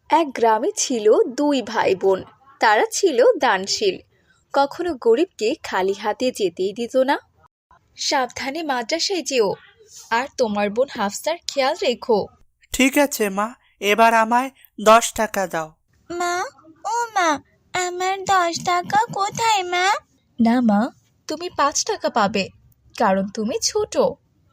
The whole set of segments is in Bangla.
এক গ্রামে ছিল দুই ভাই বোন। তারা ছিল দানশীল, কখনো গরিবকে খালি হাতে যেতেই দিত না। সাবধানে মাদ্রাসায় যেও, আর তোমার বোন হাফসার খেয়াল রেখো। ঠিক আছে মা, এবার আমায় 10 টাকা দাও। মা, ও মা, আমার 10 টাকা কোথায় মা? না মা, তুমি 5 টাকা পাবে, কারণ তুমি ছোট।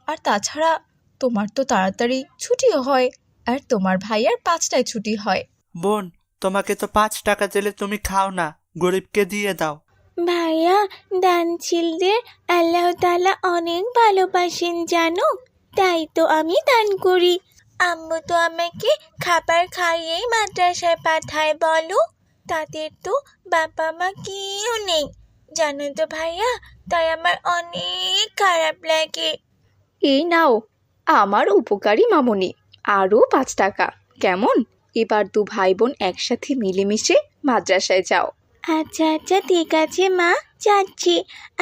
আর তাছাড়া তোমার তো তাড়াতাড়ি ছুটিও হয়, আর তোমার ভাইয়ার 5টায় ছুটি হয়। বোন, তোমাকে তো 5 টাকা দিলে তুমি খাও না, গরিবকে দিয়ে দাও। ভাইয়া, দানশীলদের আল্লাহ তাআলা অনেক ভালোবাসেন জানো, তাই তো আমি দান করি। আম্মু তো আমাকে খাবার খাইয়েই মাদ্রাসায় পাঠায় বলো, তাদের তো বাবা মা কেউ নেই জানো তো ভাইয়া, তাই আমার অনেক খারাপ লাগে। এই নাও আমার উপকারী মামুনি, আরও 5 টাকা। কেমন? এবার দু ভাই বোন একসাথে মিলেমিশে মাদ্রাসায় যাও। আচ্ছা আচ্ছা, ঠিক আছে মা, যাচ্ছি।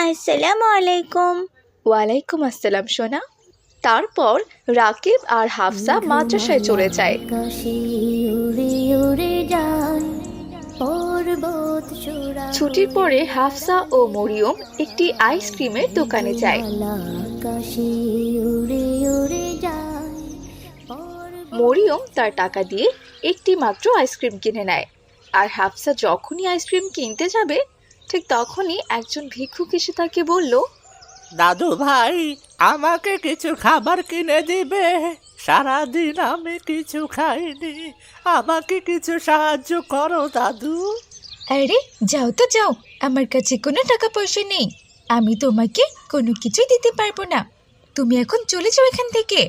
আসসালামু আলাইকুম। ওয়ালাইকুম আসসালাম সোনা। তারপর রাকিব আর হাফসা মাদ্রাসায় চলে যায়। ছুটির পরে হাফসা ও মরিয়ম একটি আইসক্রিমের দোকানে যায়। মরিয়ম তার টাকা দিয়ে একটি মাত্র আইসক্রিম কিনে নেয়। আর হাফসা যখনই আইসক্রিম কিনতে যাবে, ঠিক তখনই একজন ভিক্ষুক এসে তাকে বলল, দাদু ভাই, আমাকে কিছু খাবার কিনে দিবে? সারাদিন আমি কিছু খাইনি, আমাকে কিছু সাহায্য করো দাদু। আরে যাও তো যাও, আমার কাছে কোনো টাকা পয়সা নেই, আমি তোমাকে কোনো কিছুই দিতে পারবো না। তুমি এখন চলে যাও এখান থেকে।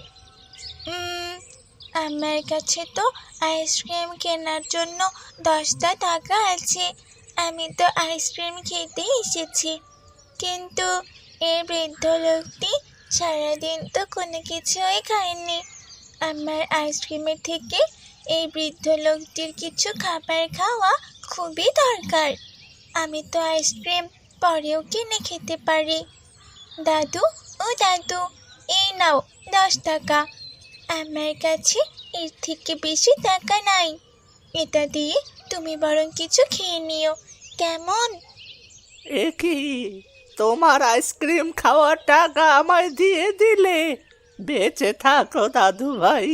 আমার কাছে তো আইসক্রিম কেনার জন্য 10টা টাকা আছে, আমি তো আইসক্রিম খেতে এসেছি। কিন্তু এই বৃদ্ধ লোকটি সারাদিন তো কোনো কিছুই খায়নি। আমার আইসক্রিমের থেকে এই বৃদ্ধ লোকটির কিছু খাবার খাওয়া খুবই দরকার। আমি তো আইসক্রিম পরেও কিনে খেতে পারি। দাদু, ও দাদু, এই নাও 10 টাকা। আমার কাছে এর থেকে বেশি টাকা নাই, এটা দিয়ে তুমি বরং কিছু খেয়ে নিও, কেমন? এ কি, তোমার আইসক্রিম খাওয়ার টাকা আমায় দিয়ে দিলে? বেঁচে থাকো দাদু ভাই,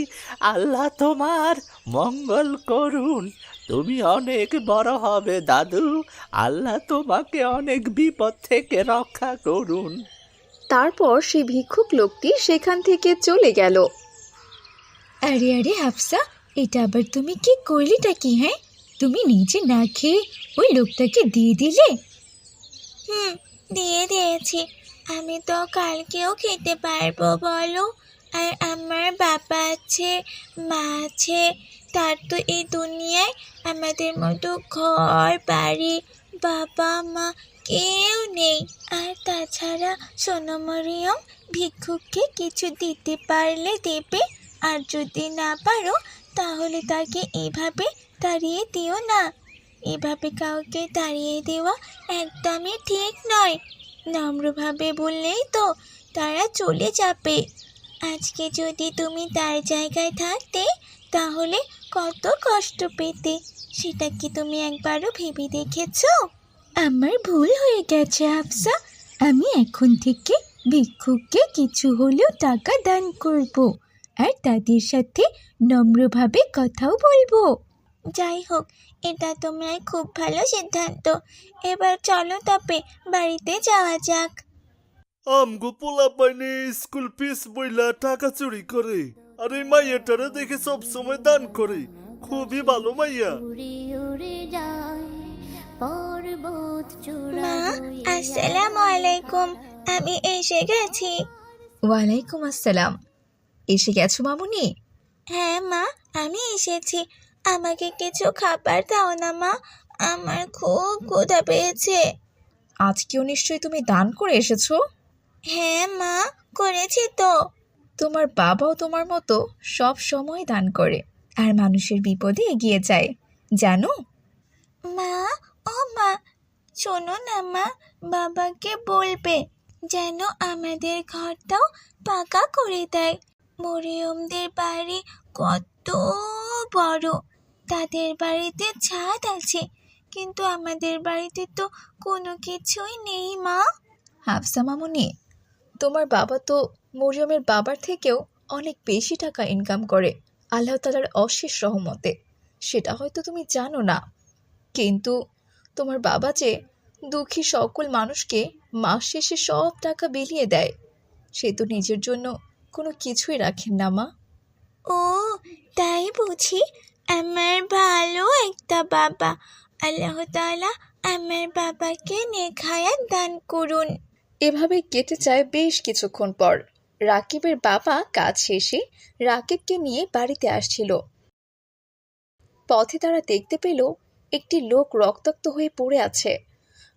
আল্লাহ তোমার মঙ্গল করুন। তুমি অনেক বড় হবে দাদু, আল্লাহ তোমাকে অনেক বিপদ থেকে রক্ষা করুন। তারপর সেই ভিক্ষুক লোকটি সেখান থেকে চলে গেল। আরে আরে হাফসা, এটা আবার তুমি কি করলিটা কি? হ্যাঁ, তুমি নিজে না খেয়ে ওই লোকটাকে দিয়ে দিলে? দিয়ে দিয়েছি, আমি তো কালকেও খেতে পারবো বলো। আর আমার বাবা আছে, মা আছে, তার তো এই দুনিয়ায় আমাদের মতো ঘর বাড়ি, বাবা মা কেউ নেই। আর তাছাড়া সোনা মরিয়ম, ভিক্ষুককে কিছু দিতে পারলে দেবে, আর যদি না পারো তাহলে তাকে এভাবে তাড়িয়ে দিও না। এভাবে কাউকে তাড়িয়ে দেওয়া একদমই ঠিক নয়। নম্রভাবে বললেই তো তারা চলে যাবে। আজকে যদি তুমি তার জায়গায় থাকতে তাহলে কত কষ্ট পেতে, সেটা কি তুমি একবারও ভেবে দেখেছো? আমার ভুল হয়ে গেছে হাফসা, আমি এখন থেকে ভিক্ষুককে কিছু হলেও টাকা দান করব, আর তাদের সাথে নম্রভাবে কথাও বলবো। যাই হোক, এটা তোমার খুব ভালো সিদ্ধান্ত। এবার চলো তবে বাড়িতে যাওয়া যাক। আমগো পোলা পাইনি স্কুল ফিস বইলা টাকা চুরি করে, আর এই মাইয়াটারে দেখে সব সময় দান করে। খুবই ভালো মাইয়া। মা, আসসালামু আলাইকুম, আমি এসে গেছি। ওয়ালাইকুম আসসালাম। এসে গেছো মামুনি? হ্যাঁ মা, আমি এসেছি। আমাকে কিছু খাবার দাও না মা, আমার খুব ক্ষুধা পেয়েছে। আজকেও নিশ্চয়ই তুমি দান করে এসেছো? হ্যাঁ মা, করেছি তো। তোমার বাবাও তোমার মতো সব সময় দান করে, আর মানুষের বিপদে এগিয়ে যায়, জানো? মা, ও মা, শোনো না মা, বাবাকে বলবে যেন আমাদের ঘরটাও পাকা করে দেয়। মরিয়মদের বাড়ি কত বড়, তাদের বাড়িতে ছাদ আছে, কিন্তু আমাদের বাড়িতে তো কোনো কিছুই নেই মা। হাফসা মামুনি, তোমার বাবা তো মরিয়মের বাবার থেকেও অনেক বেশি টাকা ইনকাম করে আল্লাহ তাআলার অশেষ রহমতে। সেটা হয়তো তুমি জানো না, কিন্তু তোমার বাবা যে দুঃখী সকল মানুষকে মাস শেষে সব টাকা বিলিয়ে দেয়, সে তো নিজের জন্য কোনো কিছুই রাখেন না মা। ও, তাই বুঝি? আমার ভালো একটা বাবা। আল্লাহ তাআলা আমার বাবাকে নেক হায়াত দান করুন। এভাবে কেটে যায় বেশ কিছুক্ষণ পর। রাকিবের বাবা কাজ শেষে রাকিবকে নিয়ে বাড়িতে আসছিল। পথে তারা দেখতে পেল একটি লোক রক্তাক্ত হয়ে পড়ে আছে,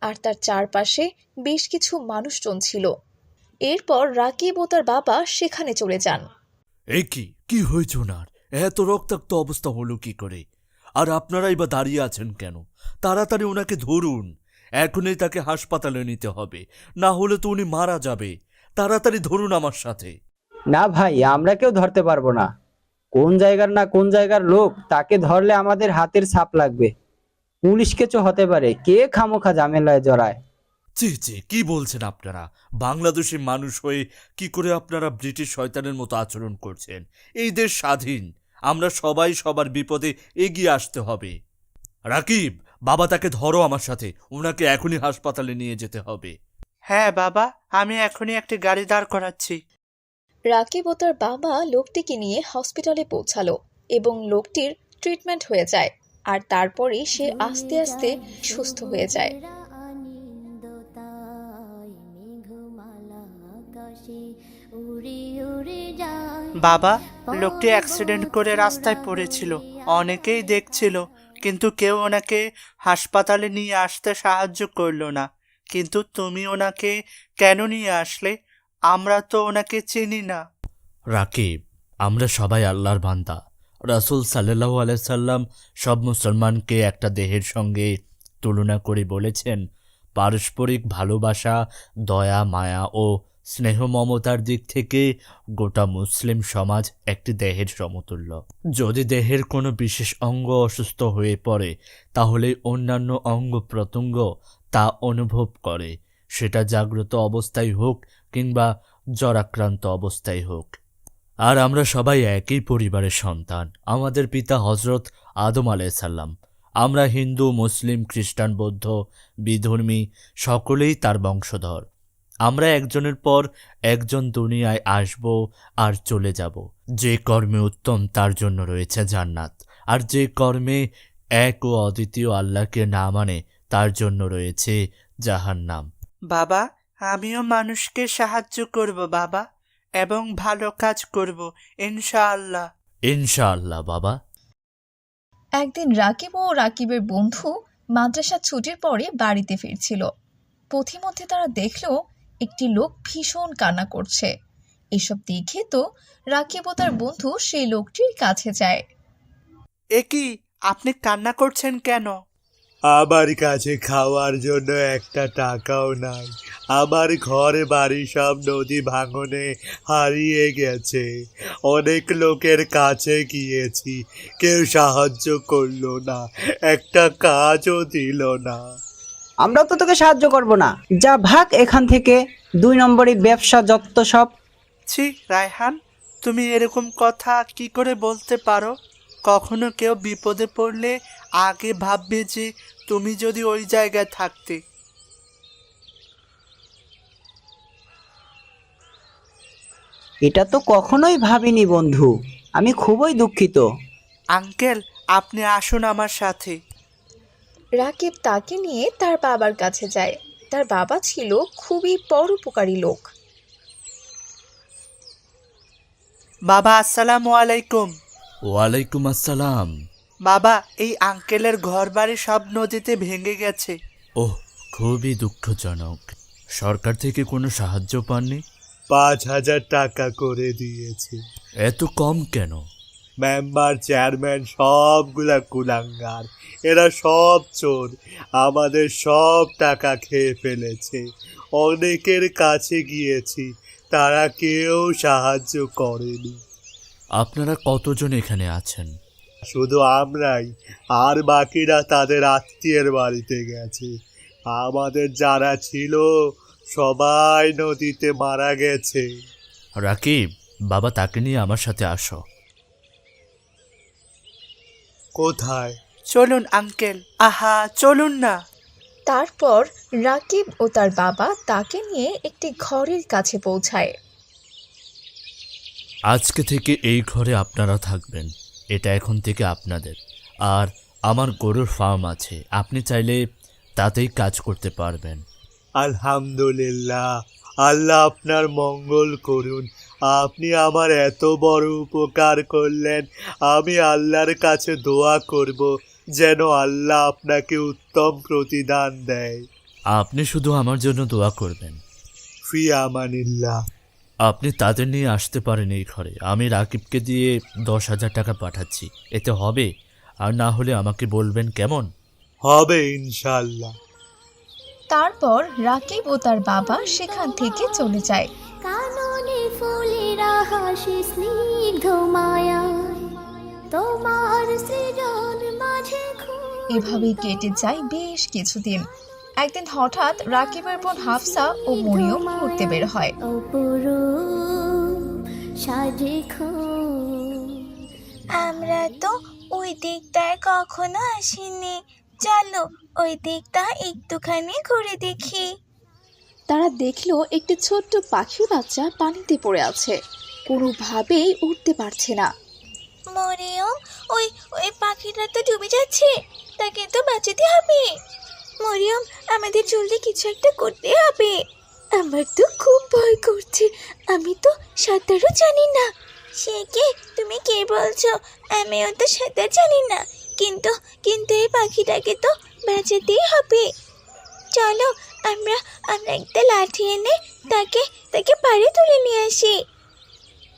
আর তার চারপাশে বেশ কিছু মানুষজন ছিল। এরপর রাকিব ও তার বাবা সেখানে চলে যান। এই কি হয়েছে ওনার? এত রক্তাক্ত অবস্থা হলো কি করে? আর আপনারাই বা দাঁড়িয়ে আছেন কেন? তাড়াতাড়ি ওনাকে ধরুন, এখনই তাকে হাসপাতালে নিতে হবে, না হলে তো উনি মারা যাবে। তাড়াতাড়ি ধরুন আমার সাথে। না ভাই, আমরা কেউ ধরতে পারবো না। কোন জায়গার না কোন জায়গার লোক, তাকে ধরলে আমাদের হাতের ছাপ লাগবে, পুলিশ কেচো হতে পারে। কে খামোখা ঝামেলায় জড়ায়? জি কি বলছেন আপনারা? বাংলাদেশি মানুষ হয়ে কি করে আপনারা ব্রিটিশ শয়তানের মতো আচরণ করছেন? এই দেশ স্বাধীন, আমরা সবাই সবার বিপদে এগিয়ে আসতে হবে। রাকিব, বাবা তাকে ধরো আমার সাথে, ওনাকে এখনই হাসপাতালে নিয়ে যেতে হবে। হ্যাঁ বাবা, আমি এখনই একটি গাড়ি দাঁড় করাচ্ছি। রাকিব ও তার বাবা লোকটিকে নিয়ে হসপিটালে পৌঁছালো এবং লোকটির ট্রিটমেন্ট হয়ে যায়, আর তারপরেই সে আস্তে আস্তে সুস্থ হয়ে যায়। বাবা, লোকটি অ্যাক্সিডেন্ট করে রাস্তায় পড়েছিল, অনেকেই দেখছিল, কিন্তু কেউ ওনাকে হাসপাতালে নিয়ে আসতে সাহায্য করলো না। কিন্তু তুমি ওনাকে কেন নিয়ে আসলে? আমরা তো ওনাকে চিনি না। রাকিব, আমরা সবাই আল্লাহর বান্দা। রাসূল সাল্লাল্লাহু আলাইহি সাল্লাম সব মুসলমানকে একটা দেহের সঙ্গে তুলনা করে বলেছেন, পারস্পরিক ভালোবাসা, দয়া, মায়া ও স্নেহ মমতার দিক থেকে গোটা মুসলিম সমাজ একটি দেহের সমতুল্য। যদি দেহের কোনো বিশেষ অঙ্গ অসুস্থ হয়ে পড়ে, তাহলে অন্যান্য অঙ্গ প্রত্যঙ্গ তা অনুভব করে, সেটা জাগ্রত অবস্থায় হোক কিংবা জ্বরাক্রান্ত অবস্থায় হোক। আর আমরা সবাই একই পরিবারের সন্তান। আমাদের পিতা হজরত আদম আলাইসাল্লাম। আমরা হিন্দু, মুসলিম, খ্রিস্টান, বৌদ্ধ, বিধর্মী সকলেই তার বংশধর। আমরা একজনের পর একজন দুনিয়ায় আসব আর চলে যাব। যে কর্মে উত্তম তার জন্য রয়েছে জান্নাত, আর যে কর্মে এক ও অদ্বিতীয় আল্লাহকে না মানে তার জন্য রয়েছে জাহান্নাম। বাবা, আমিও মানুষকে সাহায্য করব বাবা, এবং ভালো কাজ করব ইনশাআল্লাহ। ইনশাআল্লাহ বাবা। একদিন রাকিব ও রাকিবের বন্ধু মাদ্রাসা ছুটির পরে বাড়িতে ফিরছিল। পথিমধ্যে তারা দেখল একটি লোক ভীষণ কান্না করছে। এসব দেখে তো রাকিব ও তার বন্ধু সেই লোকটির কাছে যায়। এ কি, আপনি কান্না করছেন কেন? আমার কাছে খাওয়ার জন্য একটা টাকাও নাই। আমার ঘর বাড়ি সব নদী ভাঙনে হারিয়ে গেছে। অনেক লোকের কাছে গিয়েছি, কেউ সাহায্য করলো না, একটা কাজও দিল না। আমরা তো তোকে সাহায্য করব না, যা ভাগ এখান থেকে। 2 নম্বরই ব্যবসা যত সব। ছি রায়হান, তুমি এরকম কথা কি করে বলতে পারো? কখনো কেউ বিপদে পড়লে আগে ভাববে যে তুমি যদি ওই জায়গায় থাকতে। এটা তো কখনোই ভাবিনি বন্ধু, আমি খুবই দুঃখিত। আঙ্কেল, আপনি আসুন আমার সাথে। রাকিব তাকে নিয়ে তার বাবার কাছে যায়। তার বাবা ছিল খুবই পরোপকারী লোক। বাবা, আসসালামু আলাইকুম। ওয়ালাইকুম আসসালাম। বাবা, এই আঙ্কেলের ঘর বাড়ি সব নদীতে ভেঙে গেছে। ওহ, খুবই দুঃখজনক। সরকার থেকে কোনো সাহায্য পাননি? 5,000 টাকা করে দিয়েছি। এত কম কেন? মেম্বার, চেয়ারম্যান সবগুলা কুলাঙ্গার, এরা সব চোর, আমাদের সব টাকা খেয়ে ফেলেছে। অনেকের কাছে গিয়েছি, তারা কেউ সাহায্য করেনি। আপনারা কতজন এখানে আছেন? শুধু আমরাই, আর বাকিরা তাদের আত্মীয়ের বাড়িতে গেছে। আমাদের যারা ছিল সবাই নদীতে মারা গেছে। রাকিব, বাবা তাকে নিয়ে আমার সাথে আসো। কোথায়? চলুন আঙ্কেল, আহা চলুন না। তারপর রাকিব ও তার বাবা তাকে নিয়ে একটি ঘরের কাছে পৌঁছায়। আজকে থেকে এই ঘরে আপনারা থাকবেন, এটা এখন থেকে আপনাদের। আর আমার গরুর ফার্ম আছে, আপনি চাইলে তাতেই কাজ করতে পারবেন। আলহামদুলিল্লাহ, আল্লাহ আপনার মঙ্গল করুন। আপনি আমার এত বড় উপকার করলেন। আমি আল্লাহর কাছে দোয়া করব যেন আল্লাহ আপনাকে উত্তম প্রতিদান দেয়। আপনি শুধু আমার জন্য দোয়া করবেন। ফি আমানিল্লাহ। আপনি তাদের নিয়ে আসতে পারেন এই ঘরে। আমি রাকিবকে দিয়ে 10,000 টাকা পাঠাচ্ছি, এতে হবে? আর না হলে আমাকে বলবেন, কেমন? হবে ইনশাল্লাহ। তারপর রাকিব ও তার বাবা সেখান থেকে চলে যায়। কাননে ফুলেরা হাসি স্নিগ্ধ মায়া, তোমার সৃজন মাঝে এভাবেই কেটে যায় বেশ কিছুদিন। একদিন হঠাৎ রাকিবের বোন হাফসা ও মরিয়ম ঘুরতে বের হয়। অপরূপ সাজে আমরা তো ওই দিকটায় কখনো আসিনি, চলো ওই দিকটা একটুখানি ঘুরে দেখি। তারা দেখলো একটি ছোট্ট পাখির বাচ্চা পানিতে পড়ে আছে, কোনোভাবেই উঠতে পারছে না। মরিয়ম, ওই ওই পাখিটা তো ডুবে যাচ্ছে, তাকে তো বাঁচাতে হবে। মরিয়ম, আমাদের জলদি কিছু একটা করতে হবে। আমার তো খুব ভয় করছে, আমি তো সাঁতারও জানি না। সে কি, তুমি কে বলছো? আমিও তো সাঁতার জানি না, কিন্তু কিন্তু এই পাখিটাকে তো বাঁচাতেই হবে। চলো আমরা আমরা একটা লাঠি এনে তাকে তাকে পাড়ে তুলে নিয়ে আসি।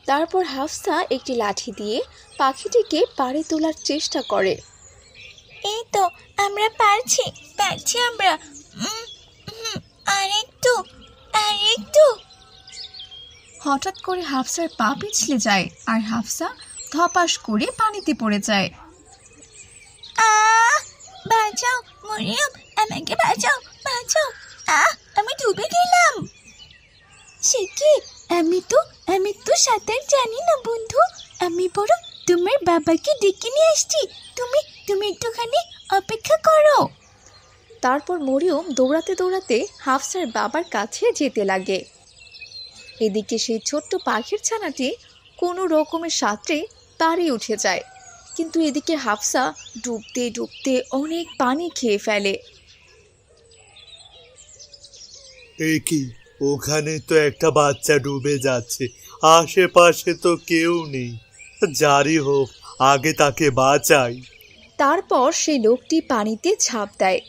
তারপর হাফসা একটি লাঠি দিয়ে পাখিটিকে পাড়ে তোলার চেষ্টা করে। এই তো, আমরা পারছি পারছি আমরা। আরেকটু আরেকটু। হঠাৎ করে হাফসার পা পিছলে যায় আর হাফসা ধপাস করে পানিতে পড়ে যায়। বাঁচাও মরিয়ম, আমাকে বাঁচাও বাঁচাও। আমি ডুবে গেলাম। সে কি, আমি তো সাঁতার জানি না বন্ধু। আমি বরং তোমার বাবাকে ডেকে নিয়ে আসছি, তুমি তুমি একটুখানি অপেক্ষা করো। তারপর মরিয়ম দৌড়াতে দৌড়াতে হাফসার বাবার কাছে যেতে লাগে। এদিকে সেই ছোট্ট পাখির ছানাটি কোনো রকমের সাঁতরে পাড়ে উঠে যায়, কিন্তু এদিকে হাফসা ডুবতে ডুবতে অনেক পানি খেয়ে ফেলে। এ কি, ওখানে তো একটা বাচ্চা ডুবে যাচ্ছে, আশেপাশে তো কেউ নেই। জারি হোক, আগে তাকে বাঁচাই। তারপর সেই লোকটি পানিতে ঝাঁপ দেয়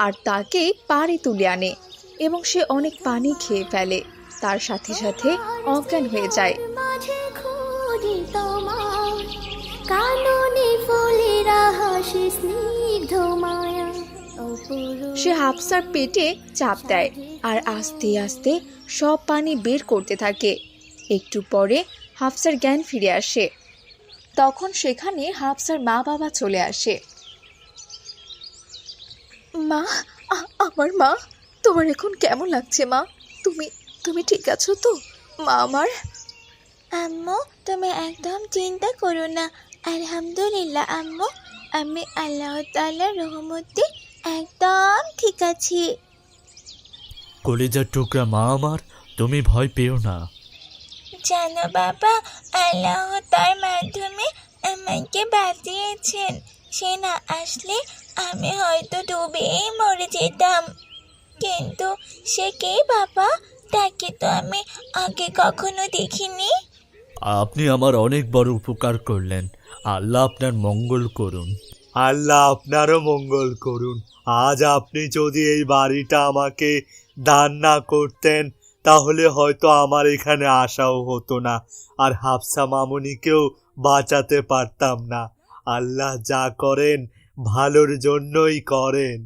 আর তাকে পাড়ে তুলে আনে এবং সে অনেক পানি খেয়ে ফেলে। তার সাথে সাথে অজ্ঞান হয়ে যায়। মাঝে খুঁজি তোমার, কাননে ফুলেরা হাসি স্নিগ্ধ মায়া, অপরূপ সে হাফসার পেটে চাপ দেয় আর আস্তে আস্তে সব পানি বের করতে থাকে। একটু পরে হাফসার জ্ঞান ফিরে আসে। তখন সেখানে হাফসার মা বাবা চলে আসে। মা, আমার মা, তোমার এখন কেমন লাগছে মা? তুমি তুমি ঠিক আছো তো মা আমার? আম্মু, তুমি একদম চিন্তা করো না। আলহামদুলিল্লাহ আম্মু, আমি আল্লাহ তাআলার রহমতে একদম ঠিক আছি। কলিজার টুকরা মা আমার, তুমি ভয় পেও না। জানো বাবা, আল্লাহ তার মাধ্যমে আমাকে বাঁচিয়েছেন। সে না আসলে আমি হয়তো ডুবেই মরে যেতাম। কিন্তু সে কে বাবা? তাকে তো আমি আগে কখনো দেখিনি। আপনি আমার অনেক বড় উপকার করলেন, আল্লাহ আপনার মঙ্গল করুন। আল্লাহ আপনারও মঙ্গল করুন। আজ আপনি যদি এই বাড়িটা আমাকে দান না করতেন তাহলে হয়তো আমার এখানে আসাও হতো না, আর হাফসা মামুনিকেও বাঁচাতে পারতাম না। আল্লাহ যা করেন ভালোর জন্যই করেন।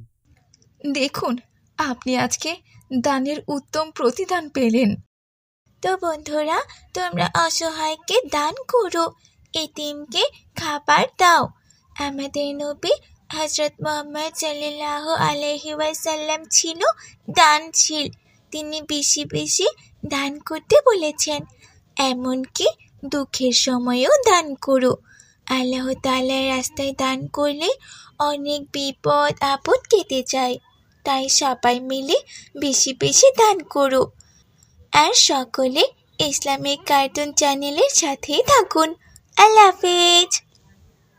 দেখুন, আপনি আজকে দানের উত্তম প্রতিদান পেলেন। তো বন্ধুরা, তোমরা অসহায়কে দান করো, এতিমকে খাবার দাও। আমাদের নবী হযরত মুহাম্মদ সাল্লাল্লাহু আলাইহি ওয়াসাল্লাম ছিল দানশীল। তিনি বেশি বেশি দান করতে বলেছেন, এমনকি দুঃখের সময়ও দান করো। আল্লাহ তাআলার রাস্তায় দান করলে অনেক বিপদ আপদ কেটে যায়। তাই সবাই মিলে বেশি বেশি দান করো। আর সকলে ইসলামিক কার্টুন চ্যানেলের সাথেই থাকুন। আল্লাহ হাফেজ।